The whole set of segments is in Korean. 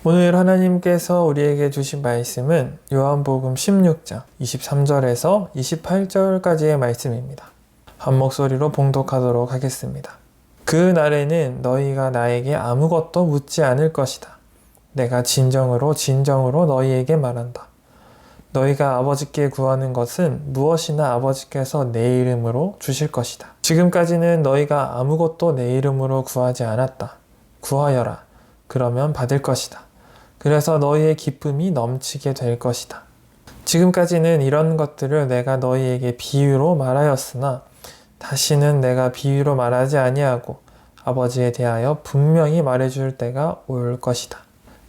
오늘 하나님께서 우리에게 주신 말씀은 요한복음 16장 23절에서 28절까지의 말씀입니다. 한 목소리로 봉독하도록 하겠습니다. 그 날에는 너희가 나에게 아무것도 묻지 않을 것이다. 내가 진정으로 너희에게 말한다. 너희가 아버지께 구하는 것은 무엇이나 아버지께서 내 이름으로 주실 것이다. 지금까지는 너희가 아무것도 내 이름으로 구하지 않았다. 구하여라. 그러면 받을 것이다. 그래서 너희의 기쁨이 넘치게 될 것이다. 지금까지는 이런 것들을 내가 너희에게 비유로 말하였으나 다시는 내가 비유로 말하지 아니하고 아버지에 대하여 분명히 말해줄 때가 올 것이다.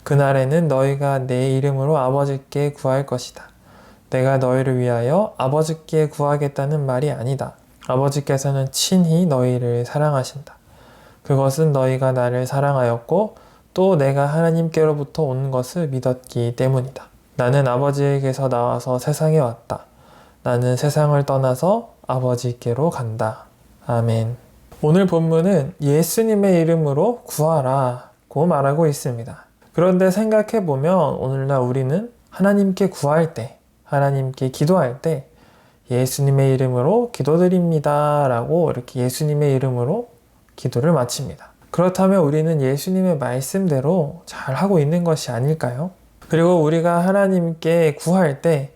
그날에는 너희가 내 이름으로 아버지께 구할 것이다. 내가 너희를 위하여 아버지께 구하겠다는 말이 아니다. 아버지께서는 친히 너희를 사랑하신다. 그것은 너희가 나를 사랑하였고 또 내가 하나님께로부터 온 것을 믿었기 때문이다. 나는 아버지에게서 나와서 세상에 왔다. 나는 세상을 떠나서 아버지께로 간다. 아멘. 오늘 본문은 예수님의 이름으로 구하라고 말하고 있습니다. 그런데 생각해보면 오늘날 우리는 하나님께 구할 때, 하나님께 기도할 때 예수님의 이름으로 기도드립니다 라고 이렇게 예수님의 이름으로 기도를 마칩니다. 그렇다면 우리는 예수님의 말씀대로 잘 하고 있는 것이 아닐까요? 그리고 우리가 하나님께 구할 때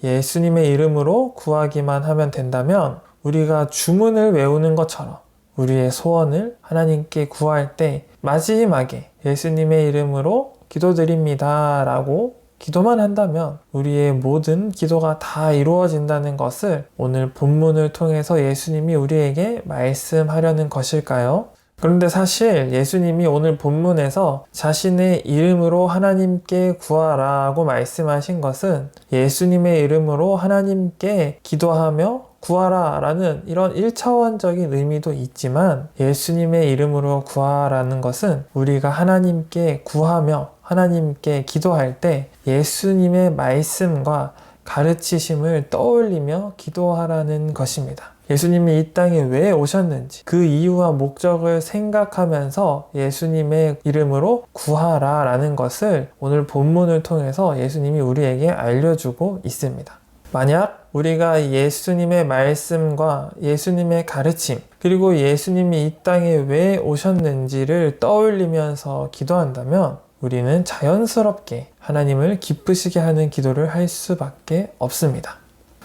예수님의 이름으로 구하기만 하면 된다면 우리가 주문을 외우는 것처럼 우리의 소원을 하나님께 구할 때 마지막에 예수님의 이름으로 기도드립니다 라고 기도만 한다면 우리의 모든 기도가 다 이루어진다는 것을 오늘 본문을 통해서 예수님이 우리에게 말씀하려는 것일까요? 그런데 사실 예수님이 오늘 본문에서 자신의 이름으로 하나님께 구하라고 말씀하신 것은 예수님의 이름으로 하나님께 기도하며 구하라 라는 이런 1차원적인 의미도 있지만 예수님의 이름으로 구하라는 것은 우리가 하나님께 구하며 하나님께 기도할 때 예수님의 말씀과 가르치심을 떠올리며 기도하라는 것입니다. 예수님이 이 땅에 왜 오셨는지 그 이유와 목적을 생각하면서 예수님의 이름으로 구하라 라는 것을 오늘 본문을 통해서 예수님이 우리에게 알려주고 있습니다. 만약 우리가 예수님의 말씀과 예수님의 가르침 그리고 예수님이 이 땅에 왜 오셨는지를 떠올리면서 기도한다면 우리는 자연스럽게 하나님을 기쁘시게 하는 기도를 할 수밖에 없습니다.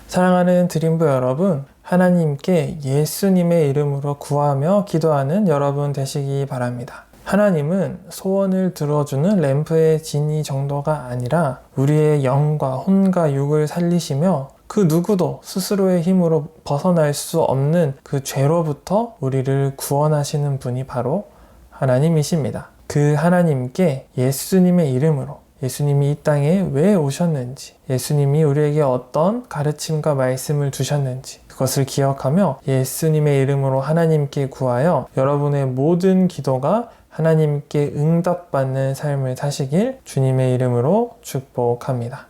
사랑하는 드림부 여러분, 하나님께 예수님의 이름으로 구하며 기도하는 여러분 되시기 바랍니다. 하나님은 소원을 들어주는 램프의 진이 정도가 아니라 우리의 영과 혼과 육을 살리시며 그 누구도 스스로의 힘으로 벗어날 수 없는 그 죄로부터 우리를 구원하시는 분이 바로 하나님이십니다. 그 하나님께 예수님의 이름으로 예수님이 이 땅에 왜 오셨는지, 예수님이 우리에게 어떤 가르침과 말씀을 주셨는지 그것을 기억하며 예수님의 이름으로 하나님께 구하여 여러분의 모든 기도가 하나님께 응답받는 삶을 사시길 주님의 이름으로 축복합니다.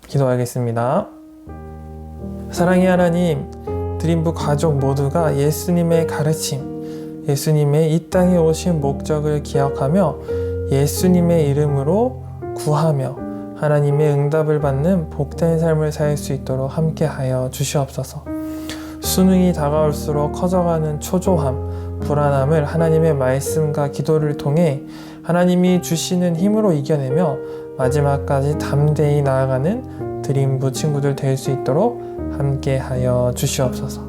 기도하겠습니다. 사랑의 하나님, 드림부 가족 모두가 예수님의 가르침, 예수님의 이 땅에 오신 목적을 기억하며 예수님의 이름으로 구하며 하나님의 응답을 받는 복된 삶을 살 수 있도록 함께하여 주시옵소서. 수능이 다가올수록 커져가는 초조함, 불안함을 하나님의 말씀과 기도를 통해 하나님이 주시는 힘으로 이겨내며 마지막까지 담대히 나아가는 드림부 친구들 될 수 있도록 함께하여 주시옵소서.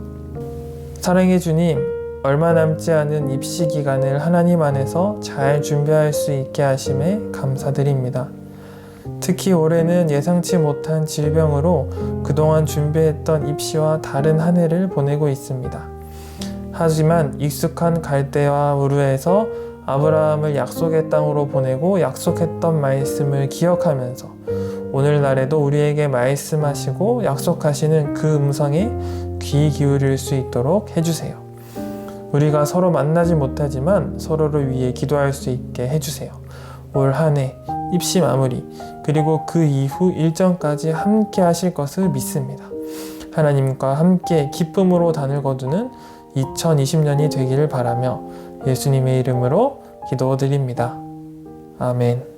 사랑의 주님, 얼마 남지 않은 입시 기간을 하나님 안에서 잘 준비할 수 있게 하심에 감사드립니다. 특히 올해는 예상치 못한 질병으로 그동안 준비했던 입시와 다른 한 해를 보내고 있습니다. 하지만 익숙한 갈대와 우르에서 아브라함을 약속의 땅으로 보내고 약속했던 말씀을 기억하면서 오늘날에도 우리에게 말씀하시고 약속하시는 그 음성에 귀 기울일 수 있도록 해주세요. 우리가 서로 만나지 못하지만 서로를 위해 기도할 수 있게 해주세요. 올 한 해 입시 마무리 그리고 그 이후 일정까지 함께 하실 것을 믿습니다. 하나님과 함께 기쁨으로 단을 거두는 2020년이 되기를 바라며 예수님의 이름으로 기도드립니다. 아멘.